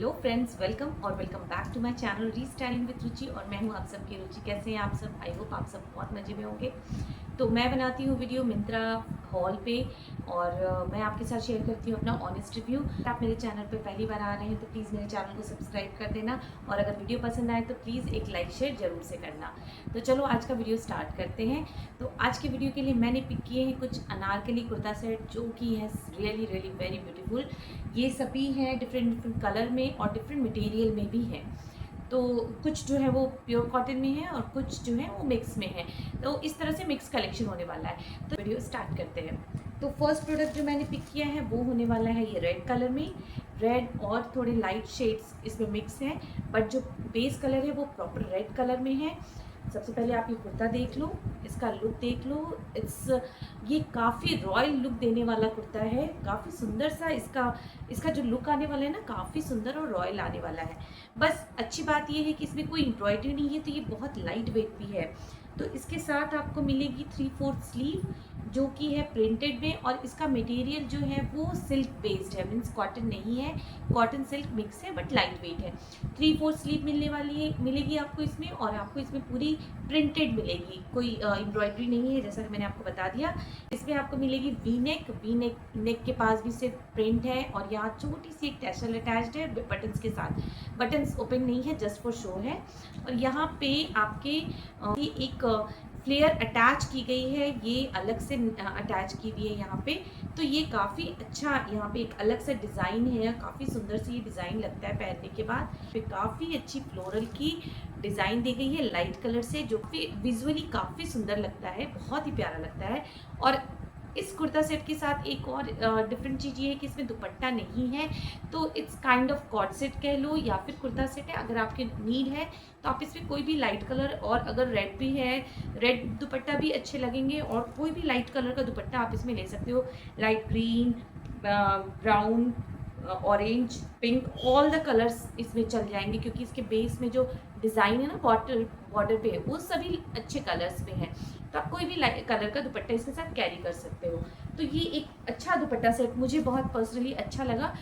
Hello friends, welcome और welcome back to my channel restyling with Ruchi. और मैं हूं आप सबकी रुचि। कैसे हैं आप सब? आई होप आप सब बहुत मज़े में होंगे। तो मैं बनाती हूं वीडियो मिंत्रा हॉल पे और मैं आपके साथ शेयर करती हूं अपना ऑनेस्ट रिव्यू। आप मेरे चैनल पे पहली बार आ रहे हैं तो प्लीज़ मेरे चैनल को सब्सक्राइब कर देना, और अगर वीडियो पसंद आए तो प्लीज़ एक लाइक शेयर ज़रूर से करना। तो चलो आज का वीडियो स्टार्ट करते हैं। तो आज के वीडियो के लिए मैंने पिक किए हैं कुछ अनारकली कुर्ता सेट जो कि है रियली रियली वेरी ब्यूटीफुल। ये सभी हैं डिफरेंट डिफरेंट कलर में और डिफरेंट मटेरियल में भी है। तो कुछ जो है वो प्योर कॉटन में है और कुछ जो है वो मिक्स में है। तो इस तरह से मिक्स कलेक्शन होने वाला है। तो वीडियो स्टार्ट करते हैं। तो फर्स्ट प्रोडक्ट जो मैंने पिक किया है वो होने वाला है ये रेड कलर में। रेड और थोड़े लाइट शेड्स इसमें मिक्स हैं, बट जो बेस कलर है वो प्रॉपर रेड कलर में है। सबसे पहले आप ये कुर्ता देख लो, इसका लुक देख लो। ये काफ़ी रॉयल लुक देने वाला कुर्ता है, काफ़ी सुंदर सा इसका जो लुक आने वाला है ना, काफ़ी सुंदर और रॉयल आने वाला है। बस अच्छी बात ये है कि इसमें कोई एम्ब्रॉयडरी नहीं है, तो ये बहुत लाइट वेट भी है। तो इसके साथ आपको मिलेगी 3/4 स्लीव जो कि है प्रिंटेड में, और इसका मटेरियल जो है वो सिल्क बेस्ड है, मीन्स कॉटन नहीं है, कॉटन सिल्क मिक्स है, बट लाइट वेट है। 3/4 स्लीव मिलेगी आपको इसमें, और आपको इसमें पूरी प्रिंटेड मिलेगी, कोई एम्ब्रॉयडरी नहीं है जैसा कि मैंने आपको बता दिया। इसमें आपको मिलेगी वी नेक के पास भी सिर्फ प्रिंट है, और यहाँ छोटी सी एक टैसल अटैच्ड है बटन्स के साथ। बटन्स ओपन नहीं है, जस्ट फॉर शो है। और यहाँ पे आपके एक फ्लेयर अटैच की गई है, ये अलग से अटैच की हुई है यहाँ पे। तो ये काफ़ी अच्छा यहाँ पे एक अलग सा डिज़ाइन है, काफ़ी सुंदर सी ये डिज़ाइन लगता है पहनने के बाद। फिर काफ़ी अच्छी फ्लोरल की डिज़ाइन दी गई है लाइट कलर से, जो कि विजुअली काफ़ी सुंदर लगता है, बहुत ही प्यारा लगता है। और इस कुर्ता सेट के साथ एक और डिफरेंट चीज़ ये है कि इसमें दुपट्टा नहीं है, तो it's kind of coord set कह लो या फिर कुर्ता सेट है। अगर आपके नीड है तो आप इसमें कोई भी लाइट कलर, और अगर रेड भी है, रेड दुपट्टा भी अच्छे लगेंगे, और कोई भी लाइट कलर का दुपट्टा आप इसमें ले सकते हो। Light green, brown, orange, pink, all the colours इसमें चल जाएंगे, क्योंकि इसके बेस में जो डिज़ाइन है ना बॉर्डर पे, वो सभी अच्छे कलर्स में है। तो आप कोई भी कलर का दुपट्टा इसके साथ कैरी कर सकते हो। तो ये एक अच्छा दुपट्टा सेट मुझे बहुत पर्सनली अच्छा लगा।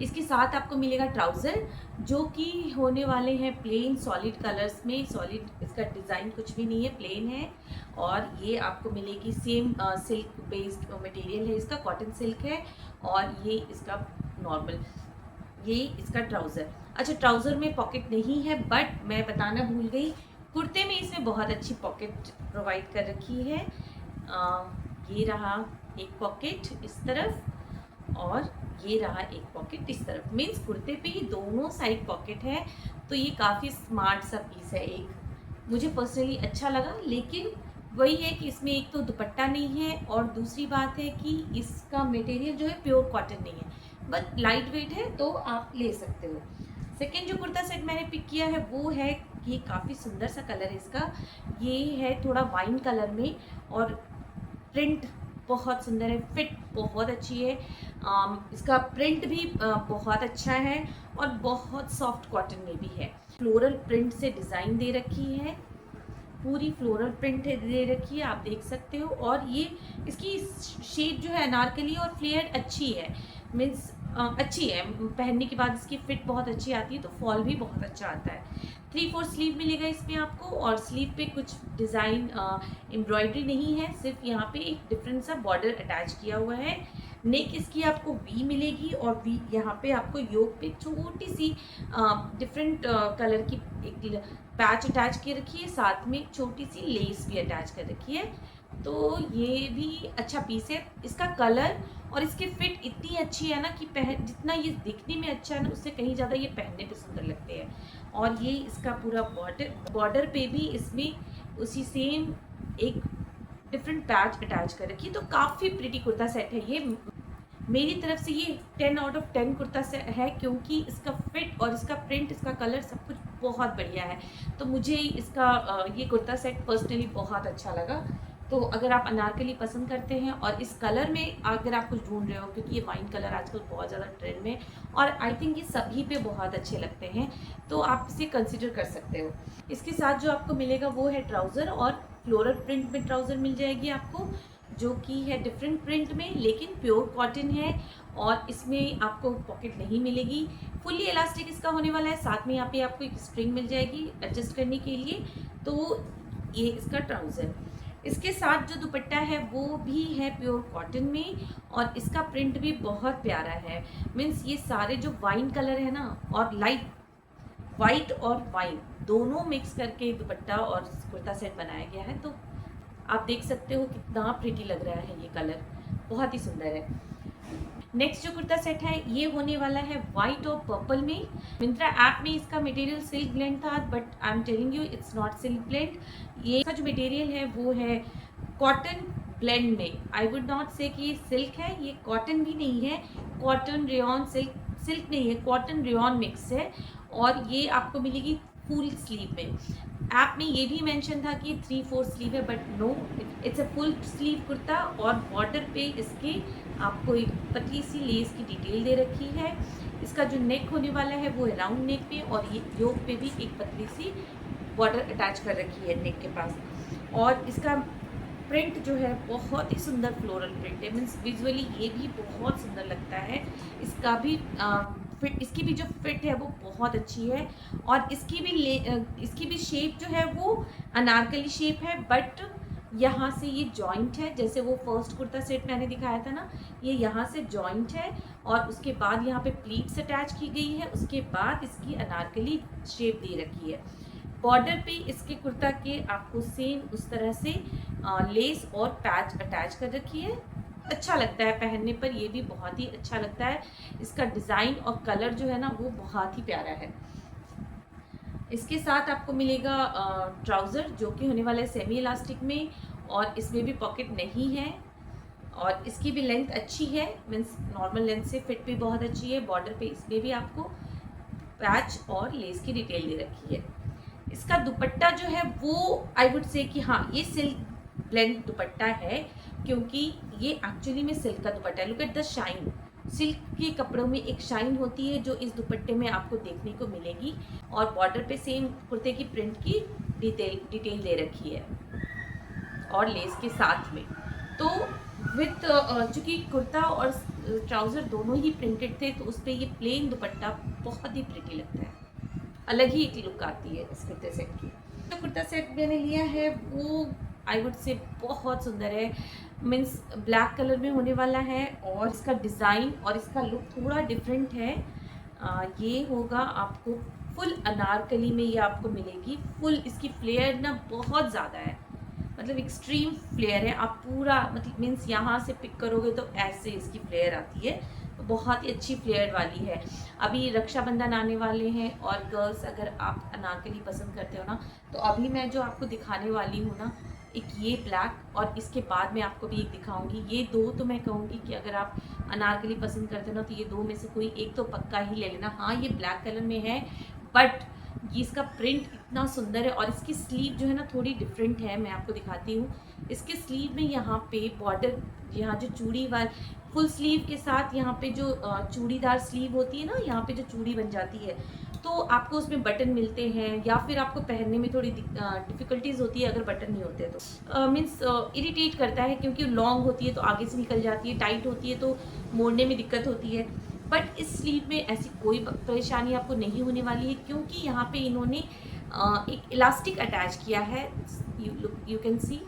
इसके साथ आपको मिलेगा ट्राउज़र जो कि होने वाले हैं प्लेन सॉलिड कलर्स में। सॉलिड इसका डिज़ाइन कुछ भी नहीं है, प्लेन है। और ये आपको मिलेगी सेम सिल्क बेस्ड मटेरियल है, इसका कॉटन सिल्क है। और ये इसका नॉर्मल, ये इसका ट्राउज़र। अच्छा, ट्राउज़र में पॉकेट नहीं है, बट मैं बताना भूल गई, कुर्ते में इसमें बहुत अच्छी पॉकेट प्रोवाइड कर रखी है। ये रहा एक पॉकेट इस तरफ, और ये रहा एक पॉकेट इस तरफ, मीन्स कुर्ते पे ही दोनों साइड पॉकेट है। तो ये काफ़ी स्मार्ट सा पीस है, एक मुझे पर्सनली अच्छा लगा। लेकिन वही है कि इसमें एक तो दुपट्टा नहीं है, और दूसरी बात है कि इसका मटेरियल जो है प्योर कॉटन नहीं है, बट लाइट वेट है, तो आप ले सकते हो। सेकेंड जो कुर्ता सेट मैंने पिक किया है वो है, ये काफ़ी सुंदर सा कलर है इसका। ये है थोड़ा वाइन कलर में, और प्रिंट बहुत सुंदर है, फिट बहुत अच्छी है। इसका प्रिंट भी बहुत अच्छा है, और बहुत सॉफ्ट कॉटन में भी है। फ्लोरल प्रिंट से डिज़ाइन दे रखी है, पूरी फ्लोरल प्रिंट दे रखी है, आप देख सकते हो। और ये इसकी शेप जो है अनारकली और फ्लेयर अच्छी है, मीन्स अच्छी है, पहनने के बाद इसकी फिट बहुत अच्छी आती है, तो फॉल भी बहुत अच्छा आता है। 3/4 स्लीव मिलेगा इसमें आपको, और स्लीव पे कुछ डिज़ाइन एम्ब्रॉयडरी नहीं है, सिर्फ यहाँ पे एक डिफरेंट सा बॉर्डर अटैच किया हुआ है। नेक इसकी आपको वी मिलेगी, और वी यहाँ पे आपको योक पे छोटी सी डिफरेंट कलर की एक पैच अटैच की रखी है, साथ में एक छोटी सी लेस भी अटैच कर रखी है। तो ये भी अच्छा पीस है। इसका कलर और इसकी फिट इतनी अच्छी है ना कि जितना ये दिखने में अच्छा है ना, उससे कहीं ज़्यादा ये पहनने पे सुंदर लगते हैं। और ये इसका पूरा बॉर्डर पे भी इसमें उसी सेम एक डिफरेंट पैच अटैच कर रखी है। तो काफ़ी प्रिटी कुर्ता सेट है ये। मेरी तरफ से ये 10 आउट ऑफ 10 कुर्ता सेट है, क्योंकि इसका फिट और इसका प्रिंट, इसका कलर सब कुछ बहुत बढ़िया है। तो मुझे इसका ये कुर्ता सेट पर्सनली बहुत अच्छा लगा। तो अगर आप अनारकली पसंद करते हैं और इस कलर में अगर आप कुछ ढूंढ रहे हो, क्योंकि ये वाइन कलर आजकल बहुत ज़्यादा ट्रेंड में, और आई थिंक ये सभी पे बहुत अच्छे लगते हैं, तो आप इसे कंसिडर कर सकते हो। इसके साथ जो आपको मिलेगा वो है ट्राउज़र, और फ्लोरल प्रिंट में ट्राउज़र मिल जाएगी आपको। जो कि है डिफरेंट प्रिंट में, लेकिन प्योर कॉटन है और इसमें आपको पॉकेट नहीं मिलेगी। फुल्ली इलास्टिक इसका होने वाला है। साथ में यहाँ पे आपको एक स्ट्रिंग मिल जाएगी एडजस्ट करने के लिए। तो ये इसका ट्राउज़र। इसके साथ जो दुपट्टा है वो भी है प्योर कॉटन में और इसका प्रिंट भी बहुत प्यारा है। मीन्स ये सारे जो वाइन कलर है ना, और लाइट वाइट और वाइन दोनों मिक्स करके दुपट्टा और कुर्ता सेट बनाया गया है। तो आप देख सकते हो कितना प्रिटी लग रहा है, ये कलर बहुत ही सुंदर है। नेक्स्ट जो कुर्ता सेट है ये होने वाला है वाइट और पर्पल में। मिंत्रा ऐप में इसका मटेरियल सिल्क ब्लेंड था, but I am telling you it's not silk blend. ये इसका जो मटेरियल है वो है कॉटन ब्लेंड में। आई वुड नॉट से कि ये सिल्क है, ये कॉटन भी नहीं है, कॉटन रेयॉन सिल्क नहीं है, कॉटन रेयॉन मिक्स है। और ये आपको मिलेगी फुल स्लीव में। ऐप में ये भी मेंशन था कि 3/4 स्लीव है, but no, it's a full sleeve kurta. और बॉर्डर पे इसके आपको एक पतली सी लेस की डिटेल दे रखी है। इसका जो नेक होने वाला है वो है राउंड नेक पे, और ये योक पे भी एक पतली सी बॉर्डर अटैच कर रखी है नेक के पास। और इसका प्रिंट जो है बहुत ही सुंदर फ्लोरल प्रिंट है। मीन्स विजुअली ये भी बहुत सुंदर लगता है। इसका भी इसकी भी जो फिट है वो बहुत अच्छी है। और इसकी भी शेप जो है वो अनारकली शेप है, बट यहाँ से ये जॉइंट है। जैसे वो फर्स्ट कुर्ता सेट मैंने दिखाया था ना, ये यहाँ से जॉइंट है और उसके बाद यहाँ पे प्लीट्स अटैच की गई है। उसके बाद इसकी अनारकली शेप दे रखी है। बॉर्डर पे इसके कुर्ता के आपको सेम उस तरह से लेस और पैच अटैच कर रखी है। अच्छा लगता है पहनने पर, ये भी बहुत ही अच्छा लगता है। इसका डिज़ाइन और कलर जो है ना वो बहुत ही प्यारा है। इसके साथ आपको मिलेगा ट्राउज़र, जो कि होने वाला है सेमी इलास्टिक में, और इसमें भी पॉकेट नहीं है। और इसकी भी लेंथ अच्छी है, मीन्स नॉर्मल लेंथ से फिट भी बहुत अच्छी है। बॉर्डर पे इसमें भी आपको पैच और लेस की डिटेल दे रखी है। इसका दुपट्टा जो है वो आई वुड से कि हाँ, ये सिल्क ब्लेंड दुपट्टा है, क्योंकि ये एक्चुअली में सिल्क का दुपट्टा है। Look at the shine. Silk के कपड़ों में एक शाइन होती है जो इस दुपट्टे में आपको देखने को मिलेगी। और बॉर्डर पे सेम कुर्ते की प्रिंट की डिटेल दे रखी है और लेस के साथ में। तो विथ चूँकि कुर्ता और ट्राउज़र दोनों ही प्रिंटेड थे, तो उस पर ये प्लेन दुपट्टा बहुत ही प्रिटी लगता है। अलग ही एक लुक आती है इस कुर्ते सेट की। जो कुर्ता सेट मैंने लिया है वो आई वुड से बहुत सुंदर है। मीन्स ब्लैक कलर में होने वाला है और इसका डिज़ाइन और इसका लुक थोड़ा डिफरेंट है। ये होगा आपको फुल अनारकली में, ये आपको मिलेगी फुल। इसकी फ्लेयर ना बहुत ज़्यादा है, मतलब एक्सट्रीम फ्लेयर है। आप पूरा मतलब मीन्स यहाँ से पिक करोगे तो ऐसे इसकी फ्लेयर आती है, बहुत ही अच्छी फ्लेयर वाली है। अभी रक्षाबंधन आने वाले हैं और गर्ल्स अगर आप अनारकली पसंद करते हो ना, तो अभी मैं जो आपको दिखाने वाली हूँ ना, एक ये ब्लैक और इसके बाद मैं आपको भी एक दिखाऊंगी। ये दो तो मैं कहूँगी कि अगर आप अनारकली पसंद करते हो ना, तो ये दो में से कोई एक तो पक्का ही ले लेना। हाँ, ये ब्लैक कलर में है, बट ये इसका प्रिंट इतना सुंदर है। और इसकी स्लीव जो है ना थोड़ी डिफरेंट है, मैं आपको दिखाती हूँ। इसके स्लीव में यहाँ पे बॉर्डर, यहाँ जो चूड़ी वाल फुल स्लीव के साथ यहाँ पे जो चूड़ीदार स्लीव होती है ना, यहाँ पे जो चूड़ी बन जाती है, तो आपको उसमें बटन मिलते हैं, या फिर आपको पहनने में थोड़ी डिफ़िकल्टीज होती है अगर बटन नहीं होते तो। मीन्स इरिटेट करता है, क्योंकि लॉन्ग होती है तो आगे से निकल जाती है, टाइट होती है तो मोड़ने में दिक्कत होती है। बट इस स्लीव में ऐसी कोई परेशानी आपको नहीं होने वाली है, क्योंकि यहाँ पे इन्होंने एक इलास्टिक अटैच किया है, यू कैन सी,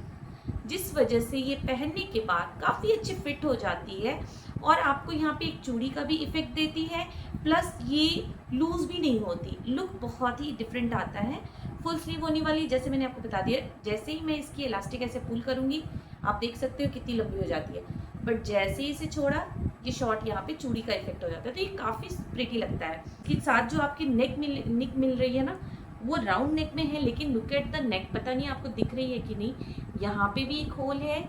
जिस वजह से ये पहनने के बाद काफ़ी अच्छी फिट हो जाती है। और आपको यहाँ पे एक चूड़ी का भी इफ़ेक्ट देती है, प्लस ये लूज़ भी नहीं होती। लुक बहुत ही डिफरेंट आता है। फुल स्लीव होने वाली, जैसे मैंने आपको बता दिया, जैसे ही मैं इसकी इलास्टिक ऐसे पुल करूँगी, आप देख सकते हो कितनी लंबी हो जाती है। बट जैसे ही इसे छोड़ा, ये शॉर्ट यहाँ पे चूड़ी का इफेक्ट हो जाता है, तो ये काफ़ी प्रिटी लगता है। इसके साथ जो आपकी नेक मिल रही है ना, वो राउंड नेक में है, लेकिन लुक एट द नेक, पता नहीं आपको दिख रही है कि नहीं, यहाँ पे भी एक होल है,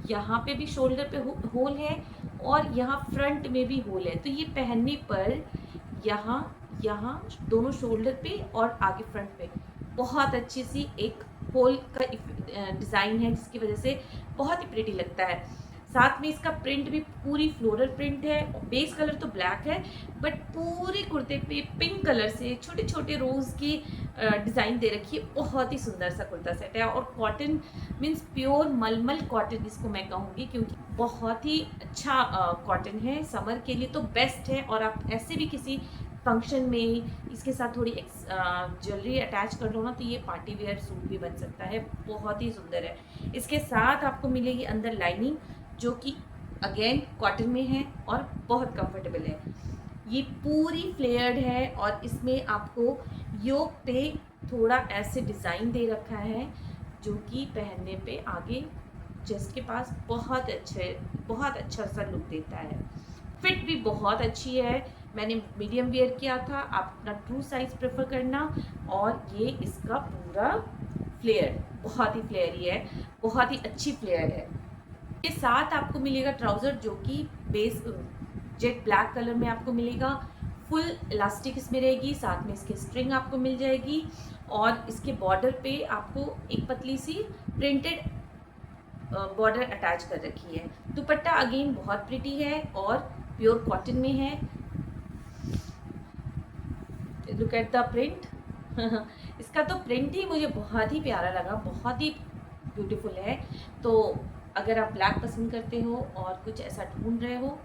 यहाँ पे भी शोल्डर पे होल है, और यहाँ फ्रंट में भी होल है। तो ये पहनने पर यहाँ दोनों शोल्डर पे और आगे फ्रंट पे बहुत अच्छी सी एक होल का डिज़ाइन है, जिसकी वजह से बहुत ही प्रिटी लगता है। साथ में इसका प्रिंट भी पूरी फ्लोरल प्रिंट है, और बेस कलर तो ब्लैक है, बट पूरे कुर्ते पे पिंक कलर से छोटे छोटे रोज़ की डिज़ाइन दे रखी है। बहुत ही सुंदर सा कुर्ता सेट है, और कॉटन मीन्स प्योर मलमल कॉटन इसको मैं कहूँगी, क्योंकि बहुत ही अच्छा कॉटन है, समर के लिए तो बेस्ट है। और आप ऐसे भी किसी फंक्शन में इसके साथ थोड़ी ज्वेलरी अटैच कर लो ना, तो ये पार्टी वेयर सूट भी बन सकता है। बहुत ही सुंदर है। इसके साथ आपको मिलेगी अंदर लाइनिंग, जो कि अगेन कॉटन में है और बहुत कंफर्टेबल है। ये पूरी फ्लेयर्ड है, और इसमें आपको योक पे थोड़ा ऐसे डिज़ाइन दे रखा है, जो कि पहनने पे आगे चेस्ट के पास बहुत अच्छा सा लुक देता है। फिट भी बहुत अच्छी है। मैंने मीडियम वेयर किया था, आप अपना ट्रू साइज़ प्रेफर करना। और ये इसका पूरा फ्लेयर बहुत ही फ्लेयरी है, बहुत ही अच्छी फ्लेयर है। के साथ आपको मिलेगा ट्राउज़र, जो कि बेस जेट ब्लैक कलर में आपको मिलेगा। फुल इलास्टिक इसमें रहेगी, साथ में इसकी स्ट्रिंग आपको मिल जाएगी, और इसके बॉर्डर पे आपको एक पतली सी प्रिंटेड बॉर्डर अटैच कर रखी है। दुपट्टा अगेन बहुत प्रिटी है और प्योर कॉटन में है। Look at the print. इसका तो प्रिंट ही मुझे बहुत ही प्यारा लगा, बहुत ही ब्यूटीफुल है। तो अगर आप ब्लैक पसंद करते हो और कुछ ऐसा ढूंढ रहे हो,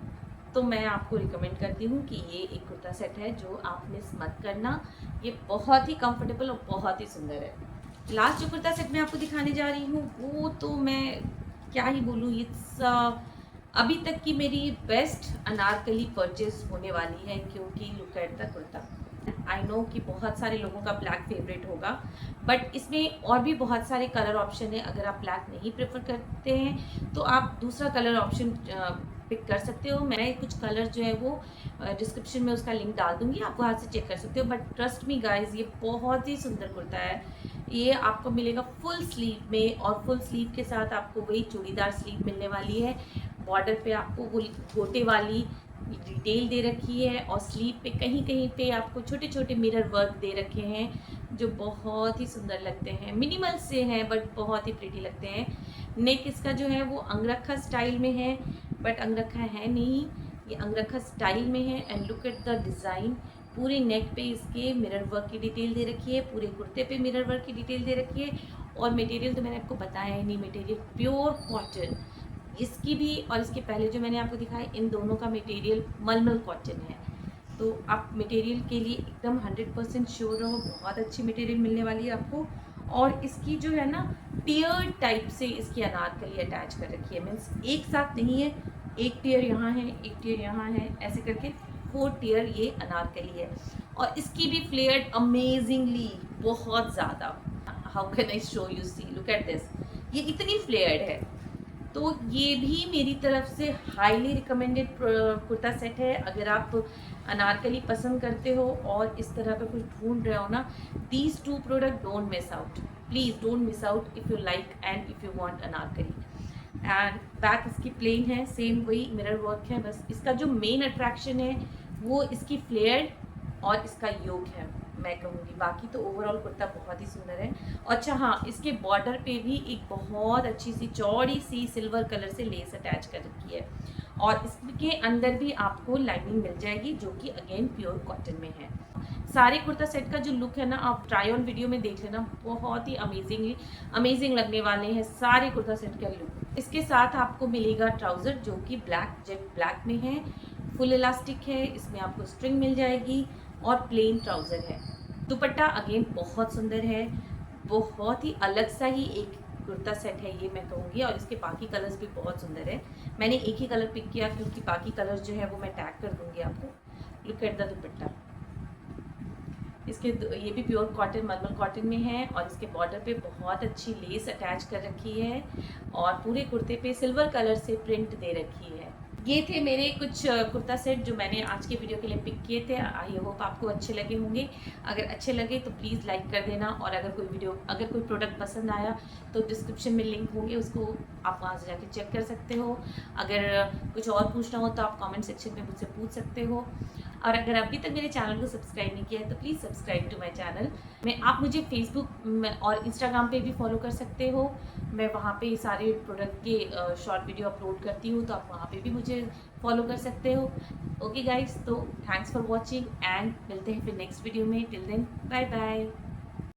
तो मैं आपको रिकमेंड करती हूँ कि ये एक कुर्ता सेट है जो आप मिस मत करना। ये बहुत ही कंफर्टेबल और बहुत ही सुंदर है। लास्ट जो कुर्ता सेट मैं आपको दिखाने जा रही हूँ, वो तो मैं क्या ही बोलूँ, इट्स अभी तक की मेरी बेस्ट अनारकली परचेज होने वाली है, क्योंकि look at the kurta. I know कि बहुत सारे लोगों का ब्लैक फेवरेट होगा, बट इसमें और भी बहुत सारे कलर ऑप्शन है। अगर आप ब्लैक नहीं प्रेफर करते हैं, तो आप दूसरा कलर ऑप्शन पिक कर सकते हो। मैं कुछ कलर जो है वो डिस्क्रिप्शन में उसका लिंक डाल दूंगी, आप वहाँ से चेक कर सकते हो। बट ट्रस्ट मी गाइज, ये बहुत ही सुंदर कुर्ता है। ये आपको मिलेगा फुल स्लीव में, और फुल स्लीव के साथ आपको वही चूड़ीदार स्लीव मिलने वाली है। बॉर्डर पे आपको वो गोटे वाली डिटेल दे रखी है, और स्लीव पे कहीं कहीं पे आपको छोटे छोटे मिरर वर्क दे रखे हैं, जो बहुत ही सुंदर लगते हैं। मिनिमल से हैं, बट बहुत ही प्रिटी लगते हैं। नेक इसका जो है वो अंगरखा स्टाइल में है, बट अंगरखा है नहीं, ये अंगरखा स्टाइल में है। And look at the design. पूरे नेक पे इसके मिरर वर्क की डिटेल दे रखी है, पूरे कुर्ते पे मिरर वर्क की डिटेल दे रखी है। और मटेरियल तो मैंने आपको बताया ही नहीं, मटेरियल प्योर कॉटन। इसकी भी और इसके पहले जो मैंने आपको दिखाया, इन दोनों का मटेरियल मलमल कॉटन है। तो आप मटेरियल के लिए एकदम 100% श्योर रहो, बहुत अच्छी मटेरियल मिलने वाली है आपको। और इसकी जो है ना, टियर टाइप से इसकी अनारकली अटैच कर रखी है, मीन्स एक साथ नहीं है, एक टियर यहाँ है, एक टियर यहाँ है, ऐसे करके 4 टियर ये अनारकली है। और इसकी भी फ्लेयर्ड अमेजिंगली बहुत ज़्यादा। How can I show you, see look at this, ये इतनी फ्लेयर्ड है। तो ये भी मेरी तरफ से हाईली रिकमेंडेड कुर्ता सेट है। अगर आप अनारकली पसंद करते हो और इस तरह का कुछ ढूंढ रहे हो ना, these 2 product don't miss out, please don't miss out if you like and if you want Anarkali. And back इसकी प्लेन है, सेम वही मिरर वर्क है। बस इसका जो मेन अट्रैक्शन है वो इसकी फ्लेयर और इसका योक है, मैं कहूँगी। बाकी तो ओवरऑल कुर्ता बहुत ही सुंदर है। अच्छा हाँ, इसके बॉर्डर पे भी एक बहुत अच्छी सी चौड़ी सी सिल्वर कलर से लेस अटैच कर रखी है, और इसके अंदर भी आपको लाइनिंग मिल जाएगी, जो कि अगेन प्योर कॉटन में है। सारे कुर्ता सेट का जो लुक है ना, आप ट्राई ऑन वीडियो में देख लेना, बहुत ही अमेजिंग लगने वाले हैं सारे कुर्ता सेट का लुक। इसके साथ आपको मिलेगा ट्राउज़र, जो कि ब्लैक जेट ब्लैक में है, फुल इलास्टिक है, इसमें आपको स्ट्रिंग मिल जाएगी, और प्लेन ट्राउज़र है। दुपट्टा अगेन बहुत सुंदर है, बहुत ही अलग सा ही एक कुर्ता सेट है ये, मैं कहूँगी। और इसके बाकी कलर्स भी बहुत सुंदर है। मैंने एक ही कलर पिक किया, क्योंकि बाकी कलर्स जो है वो मैं टैग कर दूँगी आपको। लुक एट द दुपट्टा। इसके ये भी प्योर कॉटन मलमल कॉटन में है, और इसके बॉर्डर पे बहुत अच्छी लेस अटैच कर रखी है, और पूरे कुर्ते पे सिल्वर कलर से प्रिंट दे रखी है। ये थे मेरे कुछ कुर्ता सेट जो मैंने आज के वीडियो के लिए पिक किए थे। आई होप आपको अच्छे लगे होंगे। अगर अच्छे लगे तो प्लीज़ लाइक कर देना, और अगर कोई प्रोडक्ट पसंद आया तो डिस्क्रिप्शन में लिंक होंगे, उसको आप वहाँ से जाके चेक कर सकते हो। अगर कुछ और पूछना हो तो आप कमेंट सेक्शन में मुझसे पूछ सकते हो। और अगर अभी तक मेरे चैनल को सब्सक्राइब नहीं किया है तो please subscribe to my channel. आप मुझे फेसबुक और इंस्टाग्राम पे भी फॉलो कर सकते हो। मैं वहाँ पे सारे प्रोडक्ट के शॉर्ट वीडियो अपलोड करती हूँ, तो आप वहाँ पे भी मुझे फॉलो कर सकते हो। ओके गाइस, तो थैंक्स फॉर वॉचिंग एंड मिलते हैं फिर नेक्स्ट वीडियो में। Till then bye bye.